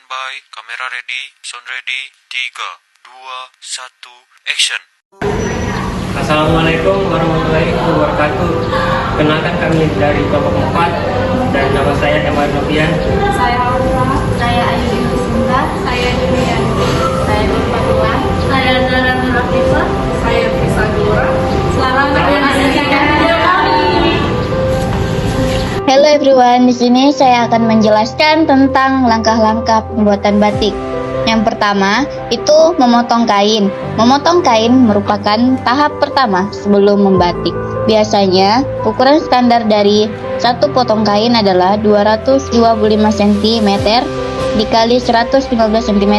Standby, kamera ready, sound ready, 3, 2, 1, action. Assalamualaikum warahmatullahi wabarakatuh. Kenalkan kami dari kelompok 4 dan nama saya Emar Novian. Saya Aura, saya Ayu Sinta, saya Julian, saya Nurfatullah, saya Zara Nurafifah, saya Prisa Gura. Selamat menyaksikan video kami. Hello everyone, di sini saya akan menjelaskan tentang langkah-langkah pembuatan batik. Yang pertama, itu memotong kain. Memotong kain merupakan tahap pertama sebelum membatik. Biasanya, ukuran standar dari satu potong kain adalah 225 cm dikali 115 cm.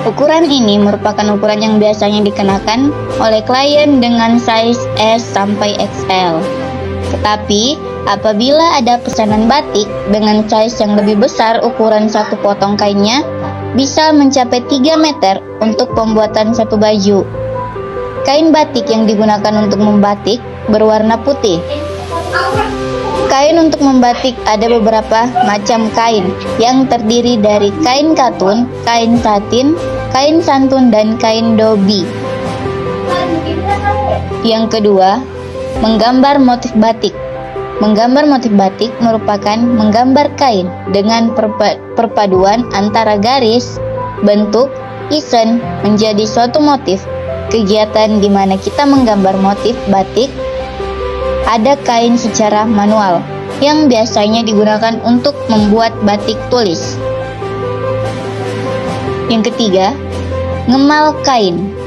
Ukuran ini merupakan ukuran yang biasanya dikenakan oleh klien dengan size S sampai XL. Tetapi, apabila ada pesanan batik dengan size yang lebih besar, ukuran satu potong kainnya bisa mencapai 3 meter untuk pembuatan satu baju. Kain batik yang digunakan untuk membatik berwarna putih. Kain untuk membatik ada beberapa macam kain yang terdiri dari kain katun, kain satin, kain santun, dan kain dobi. Yang kedua, menggambar motif batik. Menggambar motif batik merupakan menggambar kain dengan perpaduan antara garis, bentuk, isen menjadi suatu motif. Kegiatan di mana kita menggambar motif batik ada kain secara manual yang biasanya digunakan untuk membuat batik tulis. Yang ketiga, ngemal kain.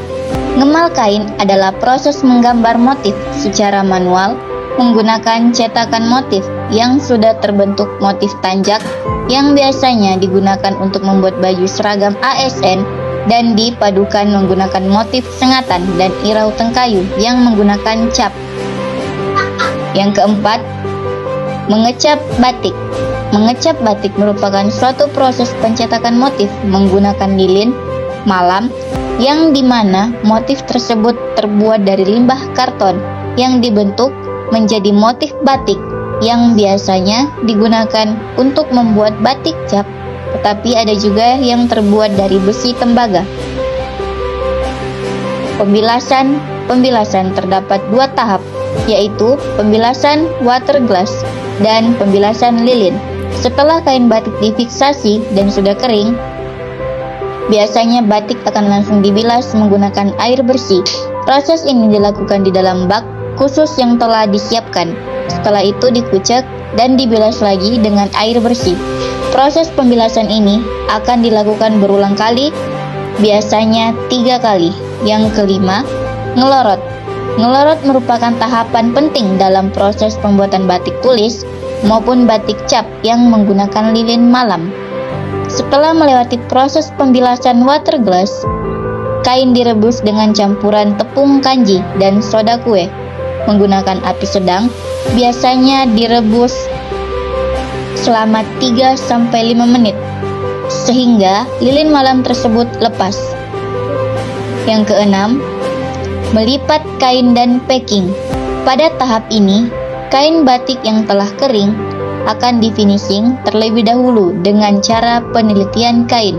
Ngemal kain adalah proses menggambar motif secara manual menggunakan cetakan motif yang sudah terbentuk motif tanjak yang biasanya digunakan untuk membuat baju seragam ASN dan dipadukan menggunakan motif sengatan dan irautan kayu yang menggunakan cap. Yang keempat, mengecap batik. Mengecap batik merupakan suatu proses pencetakan motif menggunakan lilin malam yang dimana motif tersebut terbuat dari limbah karton yang dibentuk menjadi motif batik yang biasanya digunakan untuk membuat batik cap, tetapi ada juga yang terbuat dari besi tembaga. Pembilasan terdapat dua tahap, yaitu pembilasan water glass dan pembilasan lilin. Setelah kain batik difiksasi dan sudah kering, biasanya batik akan langsung dibilas menggunakan air bersih. Proses ini dilakukan di dalam bak khusus yang telah disiapkan. Setelah itu dikucek dan dibilas lagi dengan air bersih. Proses pembilasan ini akan dilakukan berulang kali, biasanya 3 kali. Yang kelima, ngelorot. Ngelorot merupakan tahapan penting dalam proses pembuatan batik tulis maupun batik cap yang menggunakan lilin malam. Setelah melewati proses pembilasan water glass, kain direbus dengan campuran tepung kanji dan soda kue menggunakan api sedang, biasanya direbus selama 3-5 menit sehingga lilin malam tersebut lepas. Yang keenam, melipat kain dan packing. Pada tahap ini, kain batik yang telah kering akan di-finishing terlebih dahulu dengan cara penelitian kain.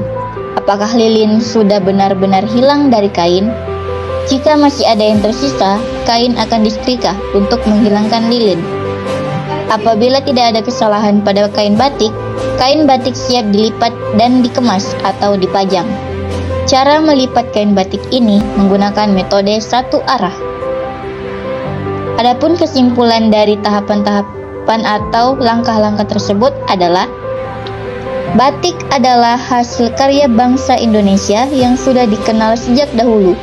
Apakah lilin sudah benar-benar hilang dari kain? Jika masih ada yang tersisa, kain akan disetrika untuk menghilangkan lilin. Apabila tidak ada kesalahan pada kain batik siap dilipat dan dikemas atau dipajang. Cara melipat kain batik ini menggunakan metode satu arah. Adapun kesimpulan dari tahapan atau langkah-langkah tersebut adalah batik adalah hasil karya bangsa Indonesia yang sudah dikenal sejak dahulu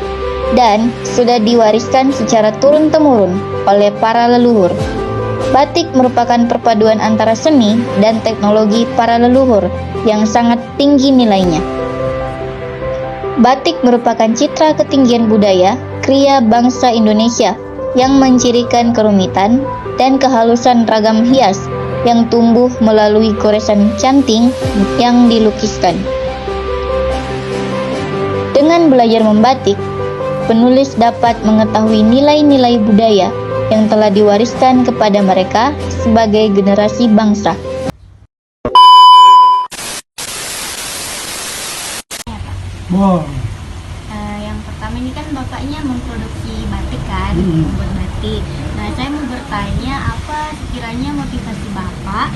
dan sudah diwariskan secara turun-temurun oleh para leluhur. Batik merupakan perpaduan antara seni dan teknologi para leluhur yang sangat tinggi nilainya. Batik merupakan citra ketinggian budaya kriya bangsa Indonesia yang mencirikan kerumitan dan kehalusan ragam hias yang tumbuh melalui goresan canting yang dilukiskan. Dengan belajar membatik, penulis dapat mengetahui nilai-nilai budaya yang telah diwariskan kepada mereka sebagai generasi bangsa. jebol. Yang pertama ini kan bapaknya memproduksi batik kan, Hmm. membuat batik. Nah, saya mau bertanya apa sekiranya motivasi bapak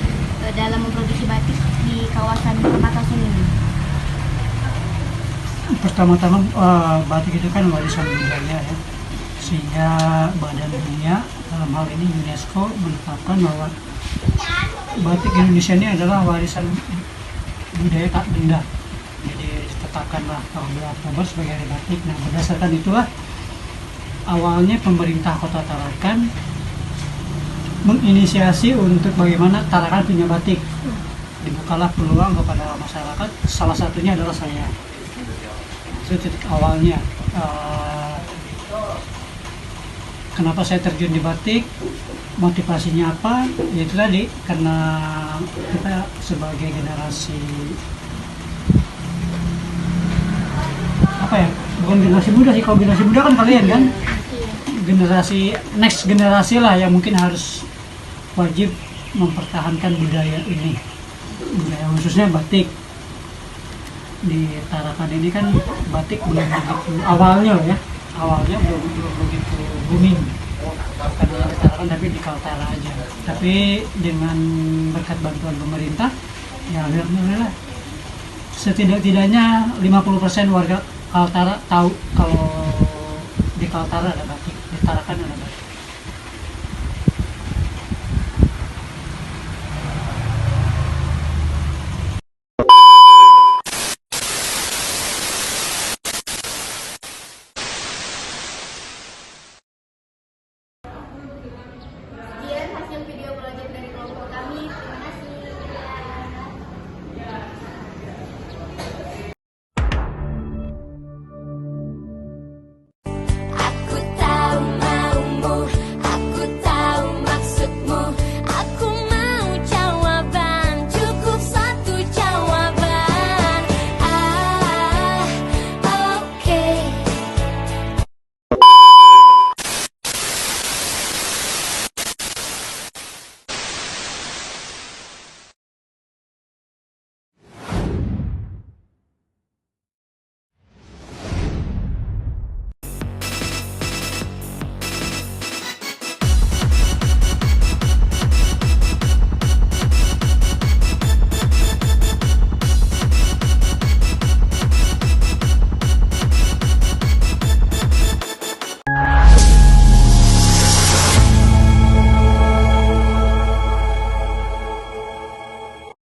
dalam memproduksi batik di kawasan Perbatasan ini? Pertama-tama batik itu kan warisan budaya ya, sehingga Badan Dunia dalam hal ini UNESCO menetapkan bahwa batik Indonesia ini adalah warisan budaya tak benda. Jadi ditetapkanlah tahun 2 Oktober sebagai hari batik. Nah, berdasarkan itulah awalnya pemerintah Kota Tarakan menginisiasi untuk bagaimana Tarakan punya batik. Dibukalah peluang kepada masyarakat, salah satunya adalah saya. Itu titik awalnya. Kenapa saya terjun di batik, motivasinya apa, yaitu tadi karena kita sebagai generasi apa ya, bukan generasi muda sih, kalau generasi muda kan kalian kan, generasi next generasi lah yang mungkin harus wajib mempertahankan budaya ini, budaya khususnya batik. Di Tarakan ini kan batik belum begitu awalnya ya, awalnya belum begitu booming, bukan di Tarakan tapi di Kaltara aja. Tapi dengan berkat bantuan pemerintah, ya alhamdulillah setidak-tidaknya 50% warga Kaltara tahu kalau di Kaltara ada batik, di Tarakan ada batik.